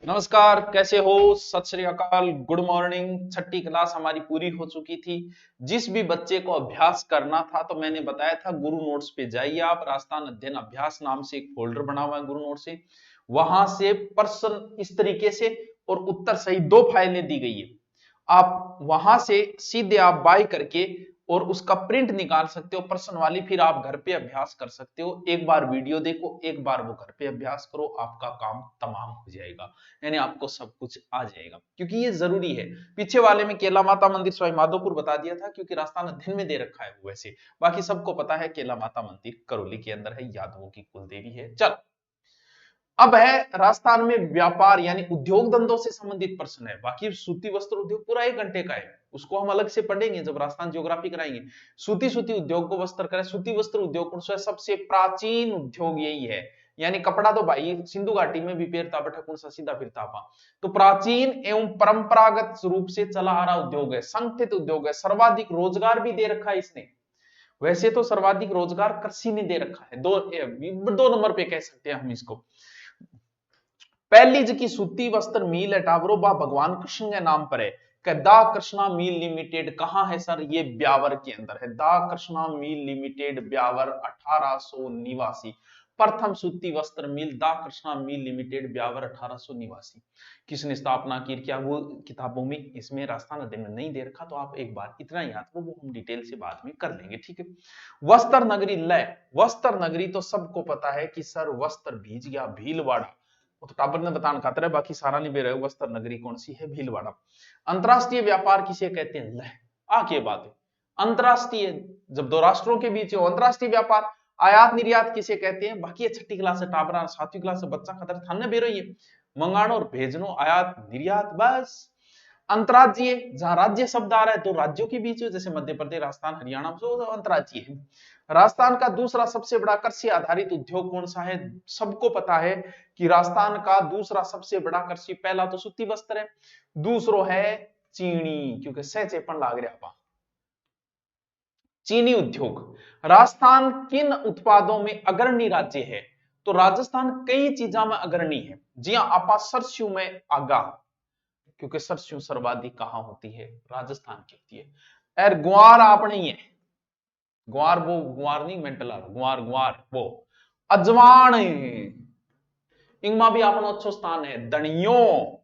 नमस्कार, कैसे हो? सत श्री अकाल, गुड मॉर्निंग। छठी क्लास हमारी पूरी हो चुकी थी। जिस भी बच्चे को अभ्यास करना था तो मैंने बताया था गुरु नोट्स पे जाइए आप। राजस्थान अध्ययन अभ्यास नाम से एक फोल्डर बना हुआ है गुरु नोट से, वहां से प्रश्न इस तरीके से और उत्तर सहित दो फाइलें दी गई है। आप वहां से सीधे आप बाय करके और उसका प्रिंट निकाल सकते हो प्रश्न वाली, फिर आप घर पे अभ्यास कर सकते हो। एक बार वीडियो देखो, एक बार वो घर पे अभ्यास करो, आपका काम तमाम हो जाएगा। यानी आपको सब कुछ आ जाएगा, क्योंकि ये जरूरी है। पीछे वाले में केला माता मंदिर सवाई माधोपुर बता दिया था, क्योंकि राजस्थान अध्ययन में दे रखा है वो। वैसे बाकी सबको पता है केला माता मंदिर करौली के अंदर है, यादवों की कुल देवी है। चल, अब है राजस्थान में व्यापार यानी उद्योग धंधों से संबंधित प्रश्न है। बाकी सूती वस्त्र उद्योग पूरा 1 घंटे का है, उसको हम अलग से पढ़ेंगे जब राजस्थान ज्योग्राफी कराएंगे। सूती उद्योग को वस्त्र करें, सूती वस्त्र उद्योग को सबसे प्राचीन उद्योग यही है। यानी कपड़ा तो भाई सिंधु घाटी में भी पेरता बैठा कौन सा सीधा फिरता पा। तो प्राचीन एवं परंपरागत रूप से चला आ रहा उद्योग है, संगठित उद्योग है, सर्वाधिक रोजगार भी दे रखा है इसने। वैसे तो सर्वाधिक रोजगार कृषि ने दे रखा है, दो नंबर पे कह सकते हैं हम इसको। पहली की सूती वस्त्र मिल है टावरो, बा भगवान कृष्ण के नाम पर है। दा कृष्णा मिल लिमिटेड कहां है सर? ये ब्यावर के अंदर है। दा कृष्णा मिल लिमिटेड ब्यावर 1889। प्रथम सूती वस्त्र मिल दा कृष्णा मिल लिमिटेड ब्यावर 1889। किसने स्थापना की? क्या वो किताबों में इसमें राजस्थान अध्ययन में नहीं दे रखा, तो आप एक बार इतना याद करो, वो हम डिटेल से बाद में कर लेंगे, ठीक है। वस्त्र नगरी लय, वस्त्र नगरी तो सबको पता है कि सर वस्त्र भीज गया भीलवाड़ा, वो तो टाबर ने बताना खातर है, बाकी सारा नहीं बेर है। वस्त्र नगरी कौन सी है? भीलवाड़ा। अंतरराष्ट्रीय व्यापार किसे कहते हैं? लह, आके बात है अंतरराष्ट्रीय, जब दो राष्ट्रों के बीच हो अंतरराष्ट्रीय व्यापार। आयात निर्यात किसे कहते हैं? बाकी छठी क्लास से टाबरा, 7वीं क्लास से बच्चा खातर थाने बेरो ये मंगानो और भेजनो, आयात निर्यात बस। अंतरराज्यीय, जहां राज्य शब्द आ रहा है तो राज्यों के बीच, जैसे मध्य प्रदेश, राजस्थान, हरियाणा, तो अंतरराज्यीय है। राजस्थान का दूसरा सबसे बड़ा कृषि आधारित उद्योग कौन सा है? सबको पता है कि राजस्थान का दूसरा सबसे बड़ा कृषि, पहला तो सूती वस्त्र है, दूसरो है चीनी, क्योंकि सह चेपन लाग रहा। चीनी उद्योग। राजस्थान किन उत्पादों में अग्रणी राज्य है? तो राजस्थान कई चीजों में अग्रणी है। जी हाँ, आपा सरस्यू में आगा, क्योंकि सरस्यू सर्वाधिक कहां होती है? राजस्थान की होती है। और ग्वार आपने ही है, ग्वार, वो ग्वार नहीं मेंटल आ, ग्वार ग्वार वो अजवान, इनमें भी अपना अच्छो स्थान है। धनियो,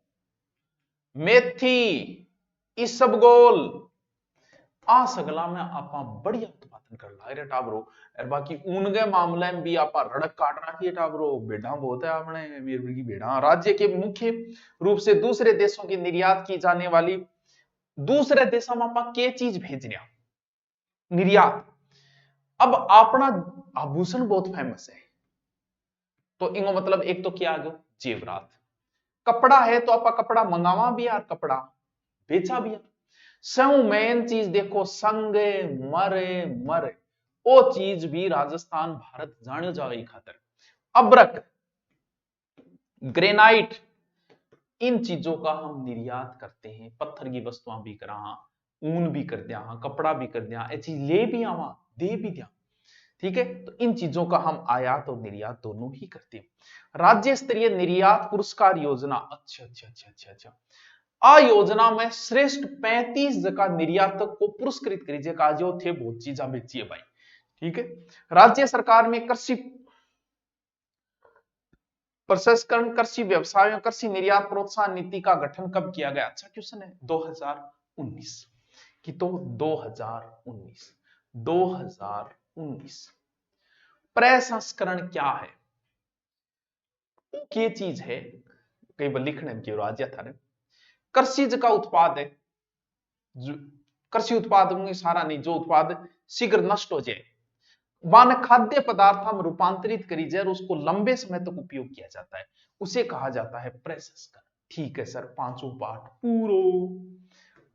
मेथी, इसबगोल, आ सगला में आपा बढ़िया उत्पादन कर ला रे टाबरो। और बाकी ऊन के मामले में भी आपा रड़क काट रखी है टाबरो, भेड़ा बहुत है आपने, मीरपुर की भेड़ा। राज्य के मुख्य रूप से दूसरे देशों की निर्यात की जाने वाली, दूसरे देशों में आपा के चीज भेज रहा निर्यात। अब अपना आभूषण बहुत फेमस है, तो इनको मतलब एक तो क्या आ गया? जेवरात। कपड़ा है तो आप कपड़ा मंगावा भी यार, कपड़ा बेचा भी यार। सौ मेन चीज देखो, संगे मरे मरे, वो चीज भी राजस्थान भारत जाने जाए खातर। अब्रक, ग्रेनाइट, इन चीजों का हम निर्यात करते हैं। पत्थर की वस्तुआं भी करा, ऊन भी कर दिया, कपड़ा भी कर दिया, चीज ले भी आवा दे भी दिया, ठीक है। तो इन चीजों का हम आयात और निर्यात दोनों ही करते हैं। राज्य स्तरीय निर्यात पुरस्कार योजना, अच्छा अच्छा अच्छा अच्छा अच्छा, आ योजना में श्रेष्ठ 35 जगह निर्यातक को पुरस्कृत करी काजो थे, बहुत चीजा बेची है भाई, ठीक है। राज्य सरकार में कृषि प्रसंस्करण, कृषि व्यवसाय, कृषि निर्यात प्रोत्साहन नीति का गठन कब किया गया? अच्छा क्वेश्चन है, 2019 की। तो 2019 2019 प्रसंस्करण क्या है? क्या चीज है? कई बार लिखने में क्यों राज्य था, कृषि का उत्पाद है, कृषि उत्पाद में सारा नहीं, जो उत्पाद शीघ्र नष्ट हो जाए, वन खाद्य पदार्थ हम रूपांतरित करी जाए और उसको लंबे समय तक उपयोग किया जाता है, उसे कहा जाता है प्रसंस्करण। ठीक है सर, पांचों पाठ पूरो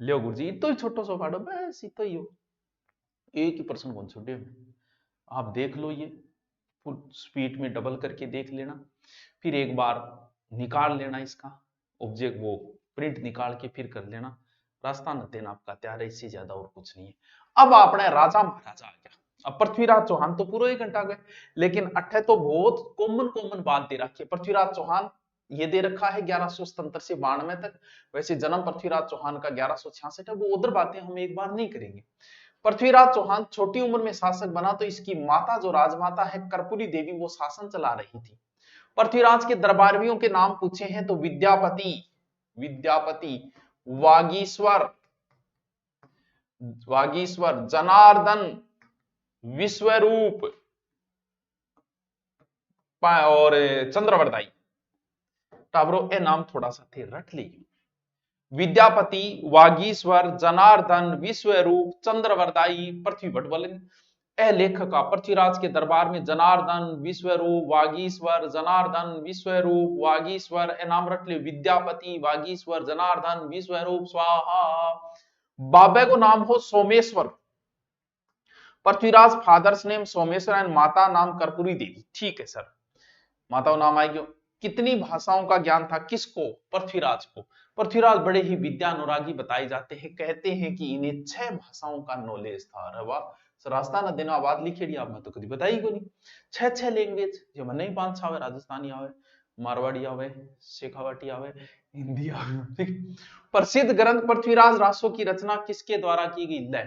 लियो गुरुजी, तो ही छोटो सो पाठो बस, इतो ही हो। एक ही पर्सन कौन छोटे, आप देख लो, ये फुल स्पीड में डबल करके देख लेना, फिर एक बार निकाल लेना इसका ऑब्जेक्ट, वो प्रिंट निकाल के फिर कर लेना। राजस्थान अध्ययन आपका तैयार है, इससे ज्यादा और कुछ नहीं है। अब आपने राजा महाराजा आ गया। अब पृथ्वीराज चौहान तो पूरा 1 घंटा गए, लेकिन अठे तो बहुत कॉमन कॉमन बात दे रखी है। पृथ्वीराज चौहान ये दे रखा है 1177 से 92 तक। वैसे जन्म पृथ्वीराज चौहान का 1166 है, वो उधर बातें हम एक बार नहीं करेंगे। पृथ्वीराज चौहान छोटी उम्र में शासक बना तो इसकी माता जो राजमाता है कर्पूरी देवी, वो शासन चला रही थी। पृथ्वीराज के दरबारियों के नाम पूछे हैं तो विद्यापति, विद्यापति, वागीश्वर, वागीश्वर, जनार्दन, विश्वरूप और चंद्रवरदाई। टाबरो ए नाम थोड़ा सा थे, रट लीजिए। विद्यापति, वागीश्वर, जनार्दन, विश्वरूप, चंद्रवरदाई, पृथ्वीभट्ट बोलेंगे। ए लेखका पृथ्वीराज के दरबार में जनार्दन, विश्वरूप, वागीश्वर, जनार्दन, विश्वरूप, वागीश्वर, ए नाम रट ले। विद्यापति, वागीश्वर, जनार्दन, विश्वरूप, स्वाहा। बाबे को नाम हो Someshwar. Prithviraj father's name Someshwar and माता नाम कर्पूरी देवी। ठीक है सर, माता का नाम आएगी। कितनी भाषाओं का ज्ञान था किसको? पृथ्वीराज को। पृथ्वीराज बड़े ही विद्यानुरागी बताए जाते हैं, कहते हैं कि इन्हें 6 भाषाओं का नॉलेज था। अरे वाह सर, राजस्थान दिन आबाद लिखेड़ी आप में तो कभी बताई को नहीं। 6 लैंग्वेज जो मन नहीं 5 आवे, राजस्थानी आवे, मारवाड़ी आवे, शेखावाटी आवे, हिंदी आवे। प्रसिद्ध ग्रंथ पृथ्वीराज रासो की रचना किसके द्वारा की गई? ले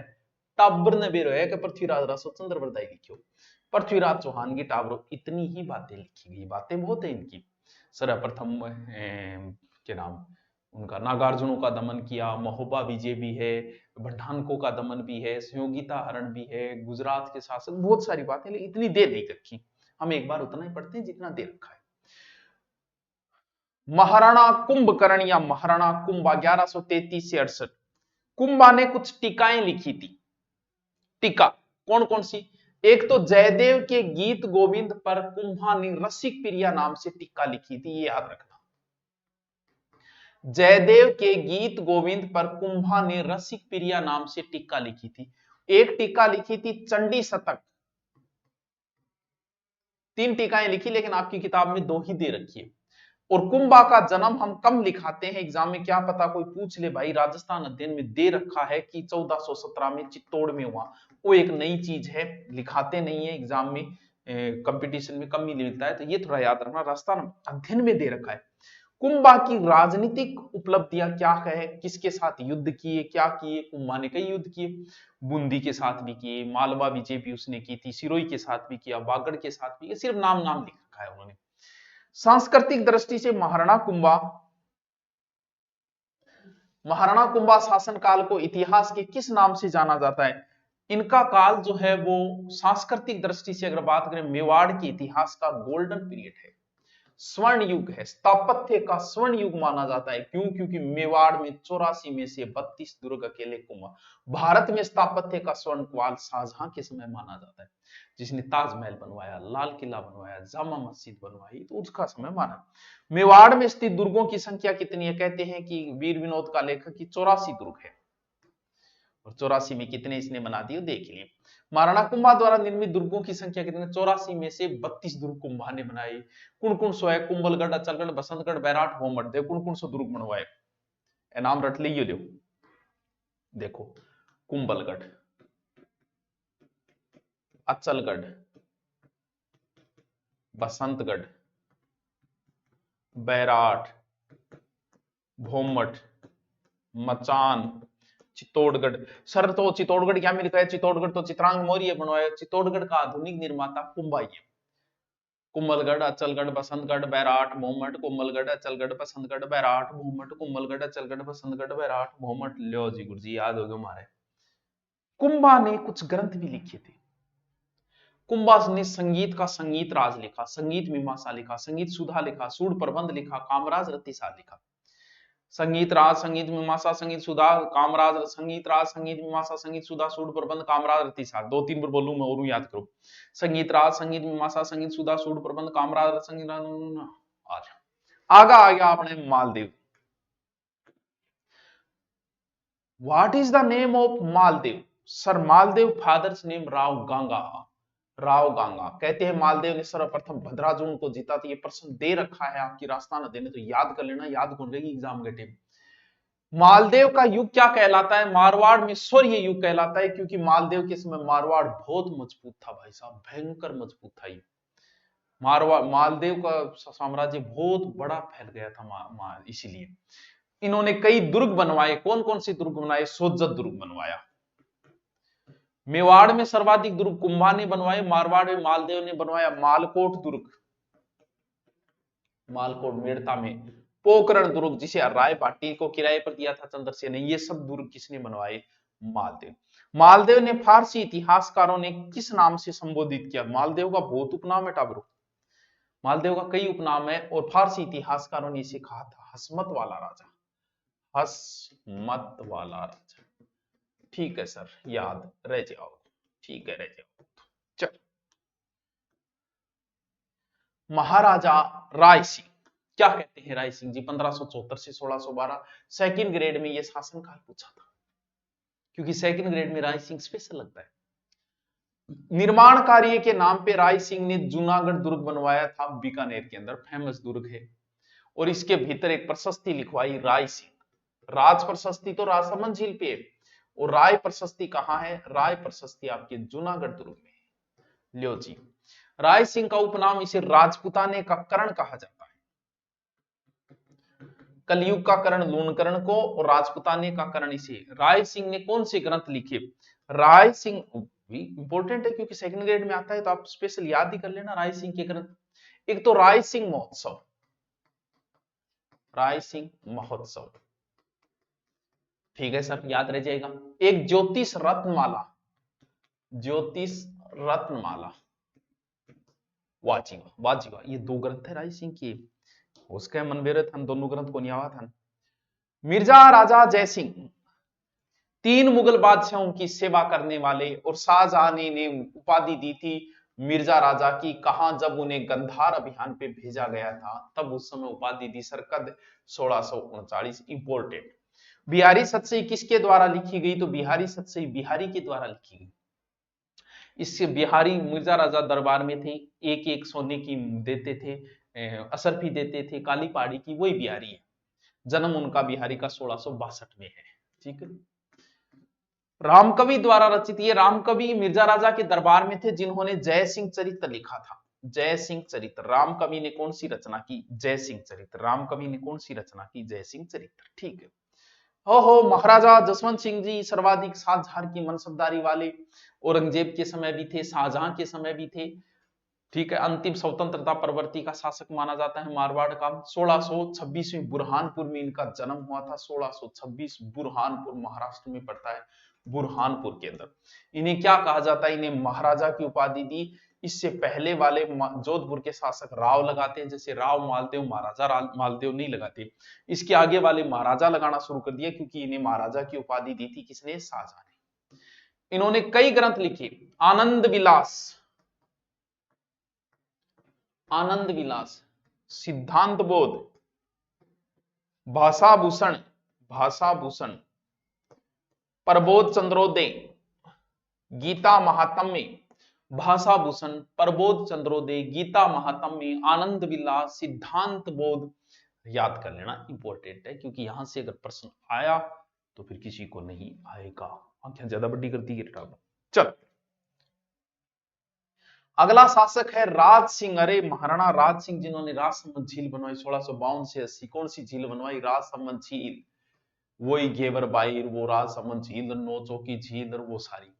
टाबर ने बेरो है कि पृथ्वीराज रासो चंद्रवरदाई लिखियो। पृथ्वीराज चौहान की टाबरो इतनी ही बातें लिखी गई, बातें बहुत है इनकी। सर्वप्रथम के नाम उनका नागार्जुनों का दमन किया, महोबा विजय भी है, भंडानको का दमन भी है, संयोगिता हरण भी है, गुजरात के शासक, बहुत सारी बातें, लेकिन इतनी देर नहीं रखी। हम एक बार उतना ही पढ़ते हैं जितना दे रखा है। महाराणा कुंभकर्ण या महाराणा कुंभा 1133 से 68। कुंभा ने कुछ टीकाएं लिखी थी। टीका कौन कौन सी? एक तो जयदेव के गीत गोविंद पर कुंभा ने रसिक प्रिया नाम से टीका लिखी थी, ये याद रखना। जयदेव के गीत गोविंद पर कुंभा ने रसिक प्रिया नाम से टीका लिखी थी। एक टीका लिखी थी चंडी शतक। 3 टीकाएं लिखी, लेकिन आपकी किताब में 2 ही दे रखी है। और कुंभा का जन्म हम कम लिखाते हैं एग्जाम में, क्या पता कोई पूछ ले भाई राजस्थान अध्ययन में दे रखा है कि 1417 में चित्तौड़ में हुआ। वो एक नई चीज है, लिखाते नहीं है एग्जाम में, कंपटीशन में कम ही मिलता है, तो ये थोड़ा याद रखना, राजस्थान अध्ययन में दे रखा है। कुंभा की राजनीतिक उपलब्धियां क्या है? किसके साथ युद्ध किए, क्या किए? कुंभा ने कई युद्ध किए, बूंदी के साथ भी किए, मालवा विजय भी उसने की थी, सिरोही के साथ भी किया, बागड़ के साथ भी, सिर्फ नाम नाम लिख रखा है उन्होंने। सांस्कृतिक दृष्टि से महाराणा कुंभा शासन काल को इतिहास के किस नाम से जाना जाता है? इनका काल जो है वो सांस्कृतिक दृष्टि से अगर बात करें, मेवाड़ के इतिहास का गोल्डन पीरियड है, स्वर्ण युग है, स्थापत्य का स्वर्ण युग माना जाता है। क्यों? क्योंकि मेवाड़ में 84 में से 32 दुर्ग अकेले कुंभा। भारत में स्थापत्य का स्वर्ण काल शाहजहां के समय माना जाता है, जिसने ताजमहल बनवाया, लाल किला बनवाया, जामा मस्जिद बनवाई, तो उसका समय माना। मेवाड़ में स्थित दुर्गों की संख्या कितनी है? कहते हैं कि वीर विनोद का लेखक की 84 दुर्ग है, और 84 में कितने इसने बना दिए देख लिए। महाराणा कुंभा द्वारा निर्मित दुर्गों की संख्या कितनी? 84 में से 32 दुर्ग कुंभा ने बनाए। कौन कौन सो है? कुंभलगढ़, अचलगढ़, बसंतगढ़, बैराट, भोमट। देखो कौन कौन सो दुर्ग बनवाए, नाम रट लीजिए। लो देखो, कुंभलगढ़, अचलगढ़, बसंतगढ़, बैराट, भोमट, मचान, चित्तौड़गढ़। सर तो चित्तौड़गढ़ क्या मिलता है? चित्तौड़गढ़ तो चित्रांग मौर्य बनवाया। चित्तौड़गढ़ का आधुनिक निर्माता कुंभा ही है। कुंभलगढ़, अचलगढ़, बसंतगढ़, बैराट, भोमट, कुंभलगढ़, अचलगढ़, बसंतगढ़, बैराट, भोमट, कुंभलगढ़, अचलगढ़, बसंतगढ़, बैराट, भोमट। लो जी गुरु जी, याद हो गए हमारे। कुंभा ने कुछ ग्रंथ भी लिखे थे। कुंभा ने संगीत का संगीत राज लिखा, संगीत मीमांसा लिखा, संगीत सुधा लिखा, सूड प्रबंध लिखा, कामराज रतिसार लिखा। संगीत राज, संगीत मीमांसा, संगीत सुधा, कामराज, संगीत राज, संगीत मीमांसा, संगीत सुधा, सूड प्रबंध, कामराज रतिसार। 2-3 बार बोलूं मैं और याद करो। संगीत राज, संगीत मीमांसा, संगीत सुधा, सूड प्रबंध, कामराज, संगीत। आगा आ गया अपने Maldev. What is the name of Maldev? Sir Maldev father's name Rao Ganga. Rao Ganga. कहते हैं मालदेव ने सर्वप्रथम भद्राजुन को जीता। तो ये प्रश्न दे रखा है आपकी राजस्थान अध्ययन में, तो याद कर लेना, याद कौन रहेगी एग्जाम के टाइम। मालदेव का युग क्या कहलाता है? मारवाड़ में शौर्य युग कहलाता है, क्योंकि मालदेव के समय मारवाड़ बहुत मजबूत था भाई साहब, भयंकर मजबूत था ये। मालदेव का साम्राज्य बहुत बड़ा फैल गया था, इसीलिए इन्होंने कई दुर्ग बनवाए। कौन कौन से दुर्ग बनाए? सोजत दुर्ग बनवाया। मेवाड़ में सर्वाधिक दुर्ग कुंभा ने बनवाए, मारवाड़ में मालदेव ने बनवाया मालकोट दुर्ग, मालकोट मेड़ता में पोकरण दुर्ग जिसे राय पाटी को किराए पर दिया था चंद्रसेन ने, ये सब दुर्ग किसने बनवाए? मालदेव। मालदेव ने फारसी इतिहासकारों ने किस नाम से संबोधित किया? मालदेव का बहुत उपनाम है टाबरो, मालदेव का कई उपनाम है, और फारसी इतिहासकारों ने इसे कहा था हसमत वाला राजा, हसमत वाला राजा। ठीक है सर, याद रह जाओ, ठीक है रह जाओ। चल, महाराजा राय सिंह, क्या कहते हैं राय सिंह जी? 1574 से 1612, सेकंड ग्रेड में ये शासनकाल पूछा था, क्योंकि सेकंड ग्रेड में राय सिंह स्पेशल लगता है। निर्माण कार्य के नाम पे राय सिंह ने जूनागढ़ दुर्ग बनवाया था, बीकानेर के अंदर फेमस दुर्ग है, और इसके भीतर एक प्रशस्ति लिखवाई राय सिंह। राज प्रशस्ति तो राजसमंद झील पे है, और राय प्रशस्ति कहां है? राय प्रशस्ति आपके जूनागढ़ दुर्ग में है। लियो जी, राय सिंह का उपनाम इसे राजपुताने का कर्ण कहा जाता है। कलयुग का कर्ण लूणकर्ण को, और राजपुताने का कर्ण इसे। राय सिंह ने कौन से ग्रंथ लिखे? राय सिंह भी इंपॉर्टेंट है, क्योंकि सेकंड ग्रेड में आता है, तो आप स्पेशल याद ही कर लेना राय सिंह के ग्रंथ। एक तो राय सिंह महोत्सव, राय सिंह महोत्सव, ठीक है सर, याद रह जाएगा। एक ज्योतिष रत्नमाला, ज्योतिष रत्नमाला, वाजीवा वाजीवा, ये दो ग्रंथ है राय सिंह के, उसके मनबेरे थन दोनों ग्रंथ को नियावा थन। मिर्जा राजा जयसिंह, तीन मुगल बादशाहों की सेवा करने वाले, और शाहजहां ने उपाधि दी थी मिर्जा राजा की, कहां? जब उन्हें गंधार अभियान पे भेजा गया था, तब उस समय उपाधि दी सर, कद 1639। इंपोर्टेंट। बिहारी सतसई किसके द्वारा लिखी गई? तो बिहारी सतसई बिहारी के द्वारा लिखी गई। इससे बिहारी मिर्जा राजा दरबार में थे, एक एक सोने की देते थे, असरफी देते थे काली पहाड़ी की, वही बिहारी है। जन्म उनका बिहारी का 1662 में है। ठीक है। रामकवि द्वारा रचित, ये रामकवि मिर्जा राजा के दरबार में थे, जिन्होंने जय सिंह चरित्र लिखा था। जय सिंह चरित्र, रामकवि ने कौन सी रचना की? जय सिंह चरित्र। रामकवि ने कौन सी रचना की? जय सिंह चरित्र। ठीक है। हो महाराजा जसवंत सिंह जी सर्वाधिक सात झाड़ की मनसबदारी वाले, औरंगजेब के समय भी थे, शाहजहां के समय भी थे। ठीक है। अंतिम स्वतंत्रता परवर्ती का शासक माना जाता है मारवाड़ का। 1626 में बुरहानपुर में इनका जन्म हुआ था। 1626, बुरहानपुर महाराष्ट्र में पड़ता है, बुरहानपुर के अंदर। इन्हें क्या कहा जाता है? इन्हें महाराजा की उपाधि दी। इससे पहले वाले जोधपुर के शासक राव लगाते हैं, जैसे राव मालदेव, महाराजा मालदेव नहीं लगाते। इसके आगे वाले महाराजा लगाना शुरू कर दिया, क्योंकि इन्हें महाराजा की उपाधि दी थी किसने? शाहजहां ने। इन्होंने कई ग्रंथ लिखे, आनंद विलास, आनंद विलास, सिद्धांत बोध, भाषाभूषण, भाषाभूषण, प्रबोध चंद्रोदय, गीता महात्म्य, भाषाभूषण, प्रबोध चंद्रोदय, गीता महात्म्य, आनंद विलास, सिद्धांत बोध। याद कर लेना, इंपॉर्टेंट है, क्योंकि यहां से अगर प्रश्न आया तो फिर किसी को नहीं आएगा। आंखें ज्यादा बड़ी करती है। चल, अगला शासक है राज सिंह। अरे महाराणा राज सिंह, जिन्होंने राजसमंद झील बनवाई 1652 से 80। कौन सी झील बनवाई? राजसमंद झील, वही घेवर बाइर, वो राजसमंद झील, नौचौकी झील, और वो सारी।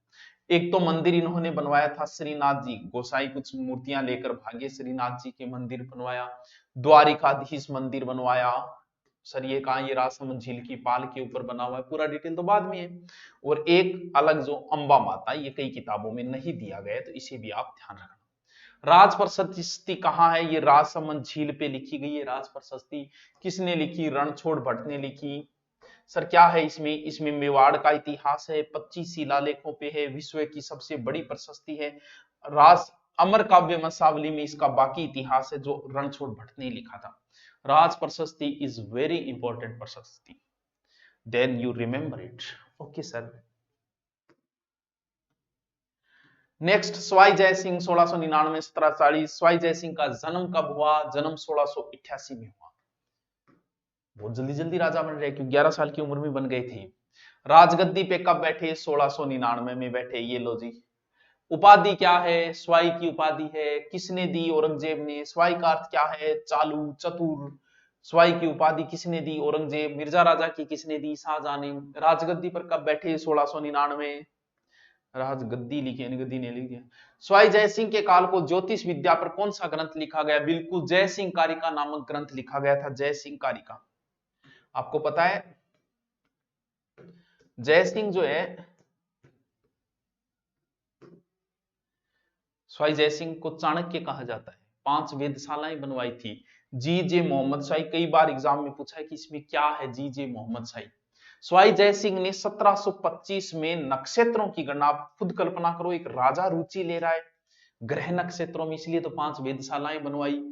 एक तो मंदिर इन्होंने बनवाया था श्रीनाथ जी, गोसाई कुछ मूर्तियां लेकर भागे, श्रीनाथ जी के मंदिर बनवाया। द्वारिकाधीश मंदिर बनवाया। सर ये कहा? ये राजसमंद झील की पाल के ऊपर बना हुआ है, पूरा डिटेल तो बाद में है। और एक अलग जो अंबा माता, ये कई किताबों में नहीं दिया गया, तो इसे भी आप ध्यान रखना। राज प्रशस्ति कहां है? ये राजसमंद झील पे लिखी गई है राज प्रशस्ति। किसने लिखी? रणछोड़ भट्ट ने लिखी। सर क्या है इसमें? इसमें मेवाड़ का इतिहास है, 25 शिलालेखों पे है, विश्व की सबसे बड़ी प्रशस्ति है। राज अमर काव्य वंशावली में इसका बाकी इतिहास है, जो रणछोड़ भट्ट ने लिखा था। Raj Prashasti is very important Prashasti, then you remember it. Okay sir. Next, Sawai Jai Singh 1699 1740। स्वाई जय सिंह का जन्म कब हुआ? जन्म 1688 में हुआ। बहुत जल्दी जल्दी राजा बन रहे, क्योंकि 11 साल की उम्र में बन गए थे। राजगद्दी पे कब बैठे? 1699 में बैठे। ये लो जी, उपाधि क्या है? स्वाई की उपाधि है। किसने दी? औरंगजेब ने। स्वाई का अर्थ क्या है? चालू, चतुर। स्वाई की उपाधि किसने दी? औरंगजेब। मिर्जा राजा की किसने दी? शाहजहां ने। राजगद्दी पर कब बैठे? 1699। राजगद्दी लिखी है, गद्दी ने लिख दिया। स्वाई जय सिंह के काल को ज्योतिष विद्या पर कौन सा ग्रंथ लिखा गया? बिल्कुल, जय सिंह कारिका नामक ग्रंथ लिखा गया था, जय सिंह कारिका। आपको पता है जय सिंह जो है, स्वाई जय सिंह को चाणक्य कहा जाता है। 5 वेधशालाएं बनवाई थी। जी जे मोहम्मद शाही, कई बार एग्जाम में पूछा है कि इसमें क्या है जी जे मोहम्मद शाही। स्वाई जय सिंह ने 1725 में नक्षत्रों की गणना, आप खुद कल्पना करो, एक राजा रुचि ले रहा है ग्रह नक्षत्रों में, इसलिए तो 5 वेधशालाएं बनवाई।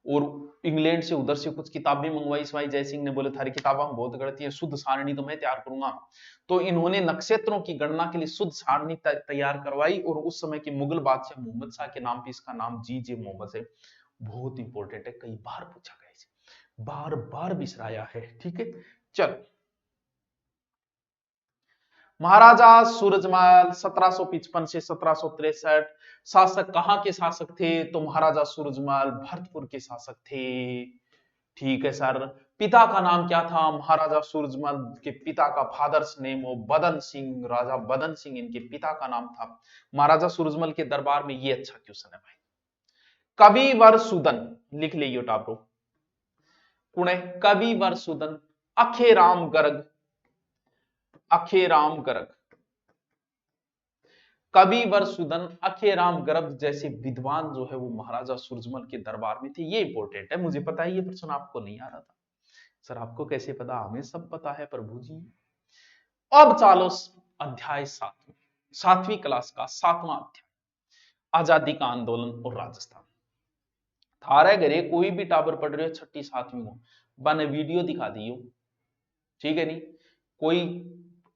और इंग्लैंड से उधर से कुछ किताबें मंगवाई स्वाई जय सिंह ने, बोले थारी किताबें बहुत गलती है, शुद्ध सारणी तो मैं तैयार करूंगा। तो इन्होंने नक्षत्रों की गणना के लिए शुद्ध सारणी तैयार करवाई, और उस समय के मुगल बादशाह मोहम्मद शाह के नाम पे इसका नाम जी जे मोहम्मद है। बहुत इंपॉर्टेंट है, कई बार पूछा गया इसे, बार बार बिसराया है। ठीक है, चल। महाराजा सूरजमल 1755 से 1763 शासक कहां के शासक थे? तो महाराजा सूरजमल भरतपुर के शासक थे। ठीक है सर। पिता का नाम क्या था महाराजा सूरजमल के? पिता का फादर्स नेम हो बदन सिंह, राजा बदन सिंह इनके पिता का नाम था। महाराजा सूरजमल के दरबार में, ये अच्छा क्वेश्चन है भाई। कविवर सुदन लिख लियो टापरो कुणे, कविवर सुदन अखेराम गर्ग, अखेराम गर्ग, कविवर सुदन अखेराम गर्ग जैसे विद्वान जो है वो महाराजा सूरजमल के दरबार में थे। ये इंपॉर्टेंट है, मुझे पता है ये प्रश्न आपको नहीं आ रहा था। सर आपको कैसे पता? हमें सब पता है प्रभु जी। अब चालो अध्याय 7, 7वीं क्लास का 7वां अध्याय, आजादी का आंदोलन और राजस्थान। थारे घरे कोई भी टाबर पढ़ रहे हो 6ठी 7वीं को, बने वीडियो दिखा दियो, ठीक है नहीं, कोई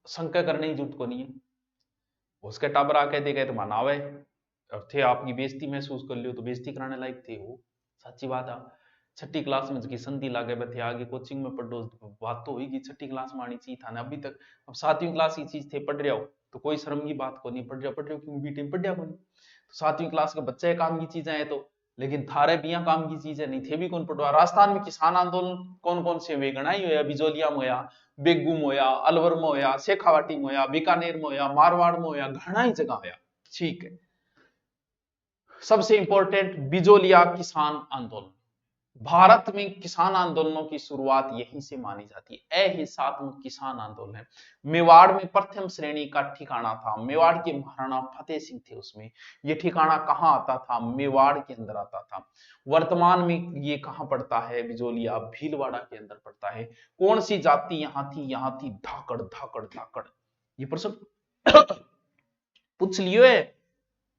शंका करने की जरूरत को नहीं है। उसके टाबर आके देखे तो मनावे और थे, आपकी बेइज्जती महसूस कर लियो तो बेइज्जती कराने लायक थे वो, सच्ची बात है। 6ठी क्लास में की संधि लागे बैठे, आगे कोचिंग में पढ़ो, बात तो होगी 6ठी क्लास में आनी चाहिए था ना अभी तक। अब 7वीं क्लास की चीज थे, पढ़ रहे हो तो कोई शर्म की बात को नहीं, पढ़ रहे हो क्यों बीटे में पढ़ रहा को नहीं। तो 7वीं क्लास के बच्चे काम की चीजें है तो, लेकिन थारे बिया काम की चीजें नहीं थे भी कौन पढ़वा। राजस्थान में किसान आंदोलन कौन कौन से हुए? गणाई होया, बिजोलिया में होया, बेगू में होया, अलवर में होया, शेखावाटी में होया, बीकानेर में होया, मारवाड़ में होया, घना ही जगह होया। ठीक है, सबसे इंपॉर्टेंट बिजोलिया किसान आंदोलन। भारत में किसान आंदोलनों की शुरुआत यहीं से मानी जाती है। अहिंसात्मक किसान आंदोलन है। मेवाड़ में प्रथम श्रेणी का ठिकाना था, मेवाड़ के महाराणा फतेह सिंह थे उसमें। ये ठिकाना कहाँ आता था? मेवाड़ के अंदर आता था। वर्तमान में ये कहाँ पड़ता है? बिजोलिया भीलवाड़ा के अंदर पड़ता है। कौन सी जाति यहाँ थी? यहाँ थी धाकड़, धाकड़, धाकड़। ये प्रश्न पूछ लियो है।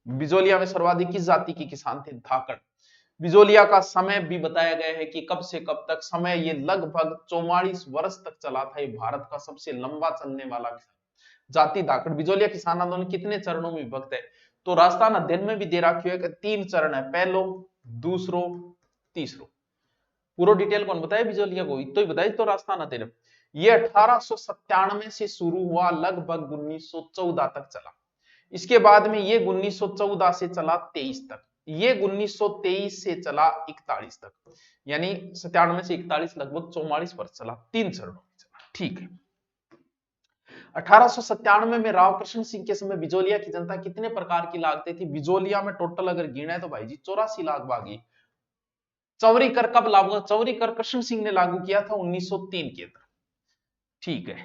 बिजोलिया में सर्वाधिक किस जाति के किसान थे? धाकड़। बिजोलिया का समय भी बताया गया है कि कब से कब तक समय, ये लगभग 44 वर्ष तक चला था। ये भारत का सबसे लंबा चलने वाला जाति धाकड़। बिजोलिया किसान आंदोलन कितने चरणों में विभक्त है? तो राजस्थान अध्ययन में भी दे रखी है कि 3 चरण है, पहलो, दूसरो, तीसरो। पूरा डिटेल कौन बताया बिजोलिया को? तो ही बताया तो राजस्थान अध्ययन। ये 1897 से शुरू हुआ, लगभग 1914 तक चला। इसके बाद में ये 1914 से चला 23 तक, ये 1923 से चला 41 तक, यानी 97 से 41 लगभग 44 वर्ष चला, 3 चरणों में चला। ठीक है। 1897 में राव कृष्ण सिंह के समय बिजोलिया की जनता कितने प्रकार की लागते थी? बिजोलिया में टोटल अगर गिने तो भाई जी 84 लाख बागी। चौरी कर कब लागू? चौरी कर कृष्ण सिंह ने लागू किया था 1903 के अंदर। ठीक है,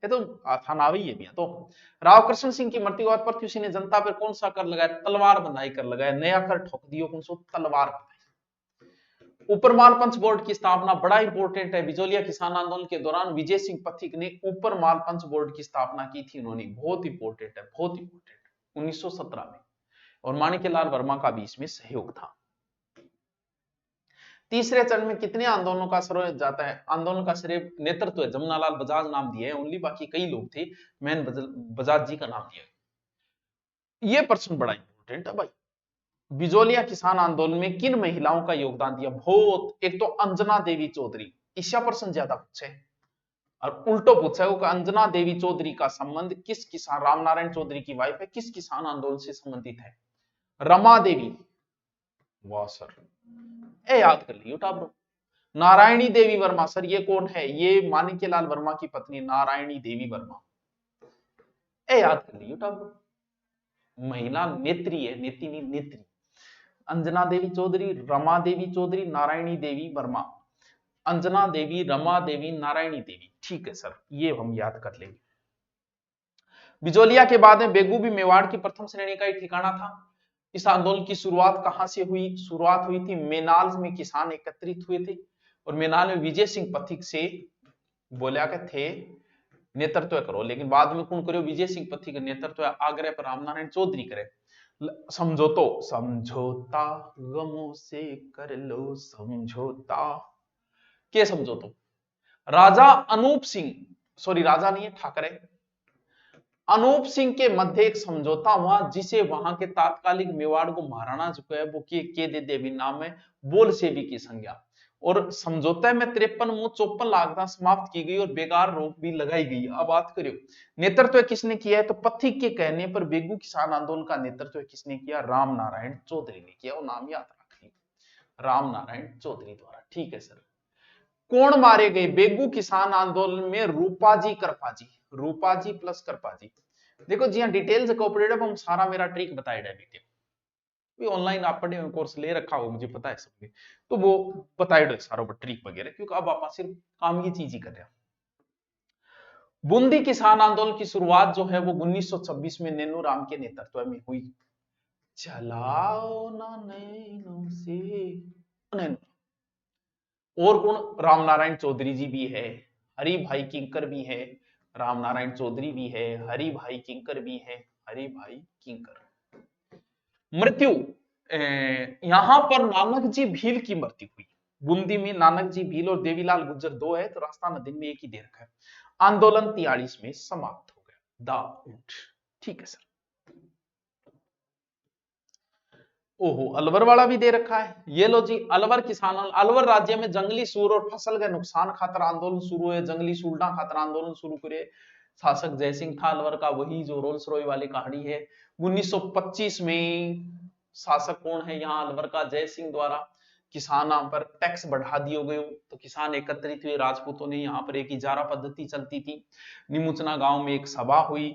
ये तो थानावी है भी। तो राव कृष्ण सिंह की मृत्यु के बाद पृथ्वी ने जनता पर कौन सा कर लगाया? तलवार बंधाई कर लगाया। नया कर ठोक दियो कौन सो? तलवार बंधाई। ऊपरमाल पंच बोर्ड की स्थापना बड़ा इंपॉर्टेंट है। बिजोलिया किसान आंदोलन के दौरान विजय सिंह पथिक ने ऊपरमाल पंच बोर्ड की स्थापना की थी उन्होंने, बहुत इंपॉर्टेंट है, बहुत इंपॉर्टेंट, 1917 में। और माणिक्यलाल वर्मा का भी इसमें सहयोग था। तीसरे चरण में कितने आंदोलनों का श्रेय जाता है? आंदोलन का श्रेय नेतृत्व है जमुनालाल बजाज नाम दिए ओनली, बाकी कई लोग थे, मैन बजाज जी का नाम दिया। ये प्रश्न बड़ा इंपॉर्टेंट है भाई। बिजोलिया किसान आंदोलन में किन महिलाओं का योगदान दिया? बहुत। एक तो अंजना देवी चौधरी, इसका प्रश्न ज्यादा पूछे और उल्टो पूछा है, अंजना देवी चौधरी का संबंध किस किसान, रामनारायण चौधरी की वाइफ है, किस किसान आंदोलन से संबंधित है? रमा देवी, वाह सर, ए याद कर लियो टाब्रो। नारायणी देवी वर्मा, सर ये कौन है? ये माणिक्यलाल वर्मा की पत्नी नारायणी देवी वर्मा, ए याद कर लियो टाब्रो। महिला नेत्री है, नेत्री नहीं, नेत्री। अंजना देवी चौधरी, रमा देवी चौधरी, नारायणी देवी वर्मा। अंजना देवी, रमा देवी, नारायणी देवी, ठीक है सर, ये हम याद कर लेंगे। बिजोलिया के बाद में बेगू भी मेवाड़ की प्रथम श्रेणी का एक ठिकाना था। इस आंदोलन की शुरुआत कहां से हुई? शुरुआत हुई थी मेनाल में, किसान एकत्रित हुए थे और मेनाल में विजय सिंह पथिक से बोलिया के थे नेतृत्व करो, लेकिन बाद में कौन करो? विजय सिंह पथिक नेतृत्व आग्रह पर रामनारायण चौधरी करे। समझौतो, समझौता गमों से कर लो समझौता, के समझौतो? राजा अनूप सिंह, सॉरी राजा नहीं है, ठाकरे, अनूप सिंह के मध्य एक समझौता हुआ जिसे वहां के तात्कालिक मेवाड़ को महाराणा जो है वो के दे देवी नाम है बोल सेवी की संज्ञा, और समझौते में 53,54 समाप्त की गई और बेकार रोक भी लगाई गई। अब बात करियो नेतृत्व किसने किया है, तो पथिक के कहने पर बेगू किसान आंदोलन का नेतृत्व किसने किया? राम नारायण चौधरी ने किया, वो नाम याद रख लिया, राम नारायण चौधरी द्वारा, ठीक है सर। कौन मारे गए बेगू किसान आंदोलन में? रूपाजी करपाजी, रूपाजी प्लस करपाजी। देखो जी हाँ, डिटेल्स कोऑपरेटिव हम सारा मेरा ट्रिक बताया डिटेल, ऑनलाइन आप पढ़े कोर्स ले रखा हो, मुझे पता है सबके, तो वो बताया सारा ट्रिक वगैरह, क्योंकि अब आप सिर्फ काम की चीज ही कर रहे हैं। बूंदी किसान आंदोलन की शुरुआत जो है वो 1926 में नेनू राम के नेतृत्व में हुई। चलाओ ना नैनों से नैनो, और कौन? रामनारायण चौधरी जी भी है, हरि भाई किंकर भी है, रामनारायण चौधरी भी है, हरि भाई किंकर भी है, हरि भाई किंकर। मृत्यु, यहां पर नानक जी भील की मृत्यु हुई। बूंदी में नानक जी भील और देवीलाल गुज्जर दो है, तो रास्ता नदी में एक ही दे रखा है। आंदोलन 43 में समाप्त हो गया। द ऊंट, ठीक है सर। ओहो, अलवर वाला भी दे रखा है, ये लो जी। अलवर किसान, अलवर राज्य में जंगली सूर और फसल के नुकसान खातर आंदोलन शुरू हुए, जंगली सूरडा खातर आंदोलन शुरू करे। शासक जयसिंह था अलवर का, वही जो रोल्स रॉय वाली कहानी है। 1925 में शासक कौन है यहाँ अलवर का? जयसिंह द्वारा किसानों पर टैक्स बढ़ा दियो गयो, तो किसान एकत्रित हुए, राजपूतों ने यहाँ पर एक इजारा पद्धति चलती थी। निमुचना गांव में एक सभा हुई,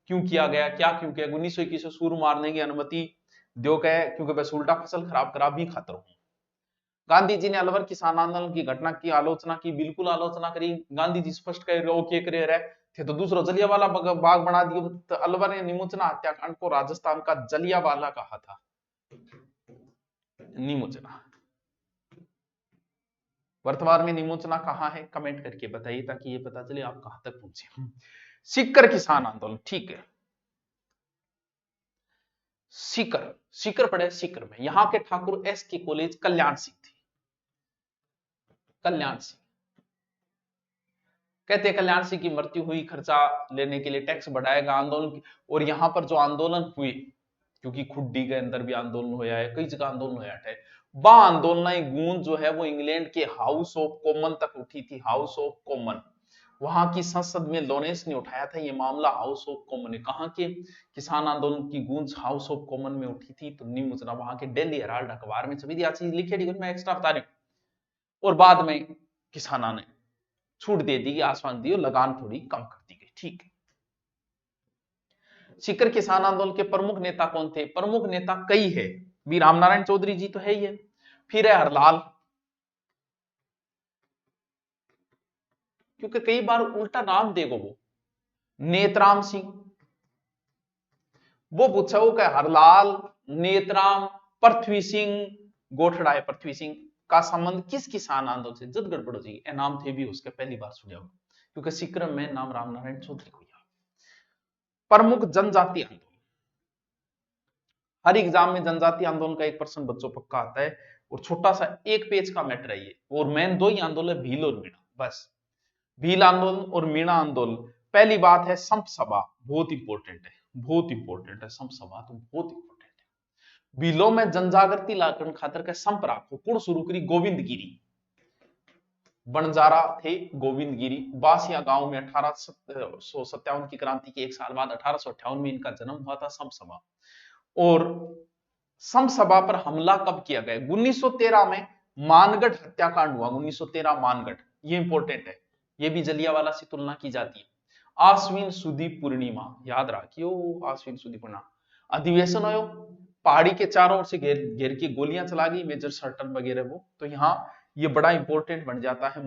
क्यों किया गया, क्या क्यों किया? 1921 में सूर मारने की अनुमति दो कहे, क्योंकि बस उल्टा फसल खराब करा भी खतर हूं। गांधी जी ने अलवर किसान आंदोलन की घटना की आलोचना की, बिल्कुल आलोचना करी। गांधी जी स्पष्ट कह रहे के करे रहे थे, तो दूसरा जलियावाला बाग बना दियो। तो अलवर ने निमुचना हत्याकांड को राजस्थान का जलियावाला कहा था, निमुचना। वर्तमान में निमुचना कहाँ है? कमेंट करके बताइए, ताकि ये पता चले आप कहां तक पहुंचे। सीकर किसान आंदोलन, ठीक है। सीकर, सीकर पड़े सीकर में, यहां के ठाकुर एस के कॉलेज कल्याण सिंह थे, कल्याण सिंह। कहते कल्याण सिंह की मृत्यु हुई, खर्चा लेने के लिए टैक्स बढ़ाएगा आंदोलन की। और यहां पर जो आंदोलन हुए, क्योंकि खुड्डी के अंदर भी आंदोलन होया है, कई जगह आंदोलन होया है, वह आंदोलन गूंज जो है वो इंग्लैंड के हाउस ऑफ कॉमन तक उठी थी। हाउस ऑफ कॉमन, वहां की संसद में लोरेंस ने उठाया था ये मामला। हाउस ऑफ कॉमन ने कहा कि किसान आंदोलन की गूंज हाउस ऑफ कॉमन में उठी थी, तो निमुचना वहां के डेली हेराल्ड अखबार में छपी थी। चीज लिखी, मैं एक्स्ट्रा बता रही हूं। और बाद में किसाना ने छूट दे दी, आसमान दी और लगान थोड़ी कम कर दी गई, ठीक है। सीकर किसान आंदोलन के प्रमुख नेता कौन थे? प्रमुख नेता कई है, वी रामनारायण चौधरी जी तो है ही है, फिर है हरलाल, क्योंकि कई बार उल्टा नाम देगो वो, नेतराम सिंह, वो पूछा हो क्या? हरलाल, नेतराम, पृथ्वी सिंह, गोठड़ा है पृथ्वी सिंह का संबंध किस किसान आंदोलन से? जद गड़बड़ हो जाएगी, नाम थे भी उसके पहली बार सुना होगा, क्योंकि सीकर में नाम रामनारायण चौधरी को। प्रमुख जनजाति आंदोलन, हर एग्जाम में जनजाति आंदोलन का एक प्रश्न बच्चों पक्का आता है, और छोटा सा एक पेज का मैटर है ये। और मेन दो ही आंदोलन, भील और मीणा, बस। भील आंदोलन और मीणा आंदोलन। पहली बात है संप सभा, बहुत इंपॉर्टेंट है, बहुत इंपॉर्टेंट है संप सभा, तो बहुत इंपॉर्टेंट है। भीलों में जनजागृति लाकर खातर के संप राखो, कुण शुरू करी? गोविंद गिरी, बंजारा थे गोविंद गिरी। बासिया गांव में 1857 की क्रांति के एक साल बाद 1858 में इनका जन्म हुआ था संप सभा। और समसभा पर हमला कब किया गया? 1913 में मानगढ़ हत्याकांड हुआ, 1913 मानगढ़, ये इंपॉर्टेंट है, ये भी जलियांवाला से तुलना की जाती है। आश्विन सुदी पूर्णिमा, याद रखियो, आश्विन सुदी पूर्णिमा। अधिवेशन आयोग, पहाड़ी के चारों ओर से घेर घेर के गोलियां चला गई मेजर सर्टन वगैरह वो, तो यहाँ ये बड़ा इंपॉर्टेंट बन जाता है।